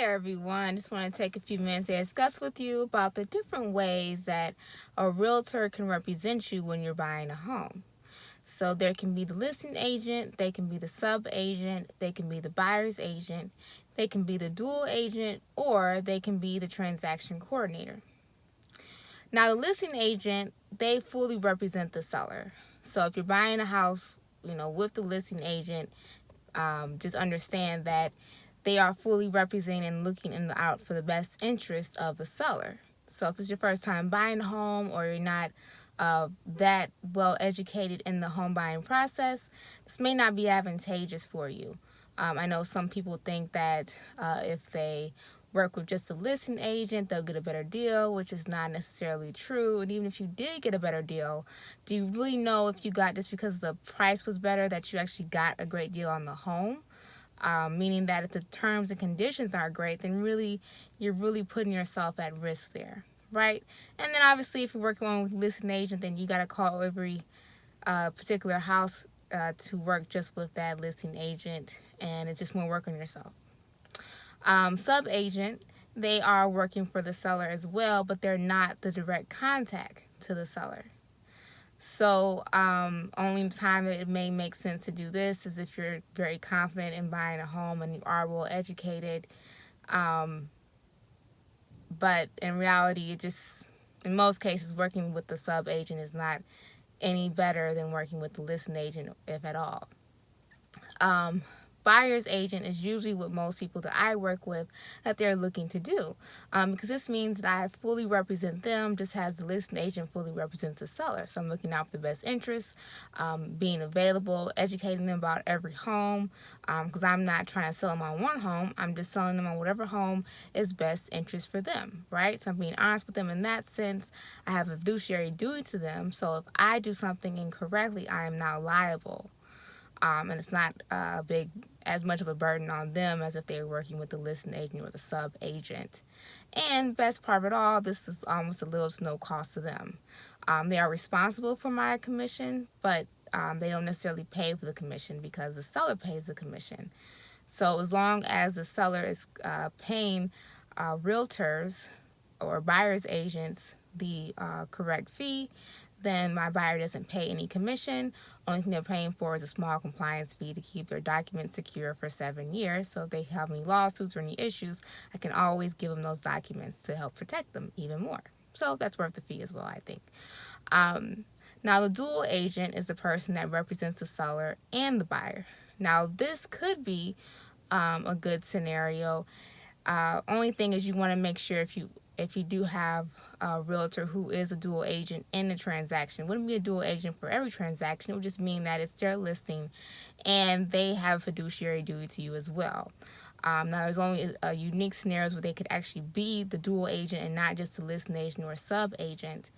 Everyone, just want to take a few minutes to discuss with you about the different ways that a realtor can represent you when you're buying a home. So there can be the listing agent, they can be the sub agent, they can be the buyer's agent, they can be the dual agent, or they can be the transaction coordinator. Now the listing agent, they fully represent the seller. So if you're buying a house, with the listing agent, just understand that they are fully representing and looking out for the best interest of the seller. So if it's your first time buying a home or you're not that well educated in the home buying process, this may not be advantageous for you. I know some people think that if they work with just a listing agent, they'll get a better deal, which is not necessarily true. And even if you did get a better deal, do you really know if you got just because the price was better that you actually got a great deal on the home? Meaning that if the terms and conditions are great, then you're really putting yourself at risk there, right? And then obviously if you're working on with listing agent, then you got to call every particular house to work just with that listing agent, and it's just more work on yourself. Sub agent, they are working for the seller as well, but they're not the direct contact to the seller. So only time that it may make sense to do this is if you're very confident in buying a home and you are well educated. But in reality, in most cases, working with the sub agent is not any better than working with the listing agent, if at all. Buyer's agent is usually what most people that I work with that they're looking to do, because this means that I fully represent them just as the listing agent fully represents the seller. So I'm looking out for the best interests, being available, educating them about every home, because I'm not trying to sell them on one home. I'm just selling them on whatever home is best interest for them, right? So I'm being honest with them in that sense. I have a fiduciary duty to them. So if I do something incorrectly, I am now liable. And it's not as much of a burden on them as if they were working with the listing agent or the sub agent. And best part of it all, this is almost a little to no cost to them. They are responsible for my commission, but they don't necessarily pay for the commission because the seller pays the commission. So as long as the seller is paying realtors or buyer's agents the correct fee, then my buyer doesn't pay any commission. Only thing they're paying for is a small compliance fee to keep their documents secure for 7 years. So if they have any lawsuits or any issues, I can always give them those documents to help protect them even more. So that's worth the fee as well, I think. Now, the dual agent is the person that represents the seller and the buyer. Now, this could be a good scenario. Only thing is you want to make sure if you do have a realtor who is a dual agent in the transaction. It wouldn't be a dual agent for every transaction. It would just mean that it's their listing and they have fiduciary duty to you as well. Now, there's only unique scenarios where they could actually be the dual agent and not just the listing agent or sub agent.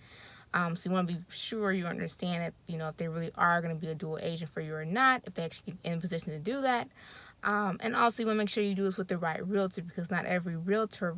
So you want to be sure you understand that, if they really are going to be a dual agent for you or not, if they actually in a position to do that. And also you want to make sure you do this with the right realtor, because not every realtor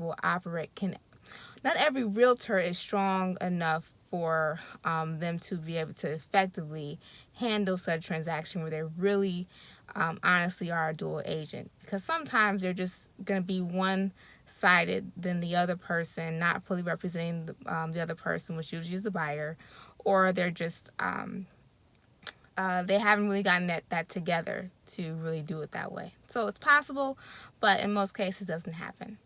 not every realtor is strong enough for them to be able to effectively handle such transaction where they really honestly are a dual agent, because sometimes they're just going to be one-sided than the other person, not fully representing the other person, which usually is the buyer, or they're just they haven't really gotten that together to really do it that way. So it's possible, but in most cases it doesn't happen.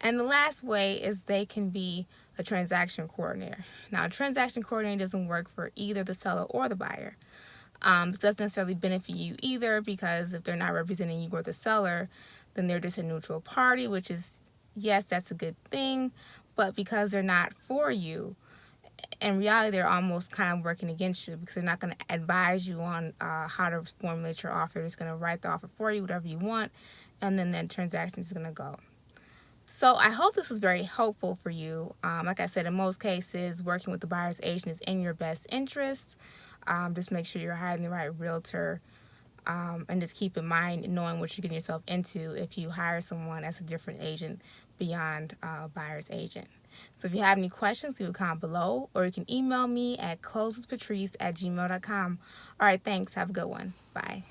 And the last way is they can be a transaction coordinator. Now, a transaction coordinator doesn't work for either the seller or the buyer. This doesn't necessarily benefit you either, because if they're not representing you or the seller, then they're just a neutral party, which is, yes, that's a good thing, but because they're not for you, in reality, they're almost kind of working against you, because they're not going to advise you on how to formulate your offer. They're just going to write the offer for you, whatever you want, and then that transaction is going to go. So I hope this was very helpful for you. Like I said, in most cases, working with the buyer's agent is in your best interest. Just make sure you're hiring the right realtor, and just keep in mind knowing what you're getting yourself into if you hire someone as a different agent beyond buyer's agent. So if you have any questions, leave a comment below, or you can email me at closewithpatrice@gmail.com. All right, thanks. Have a good one. Bye.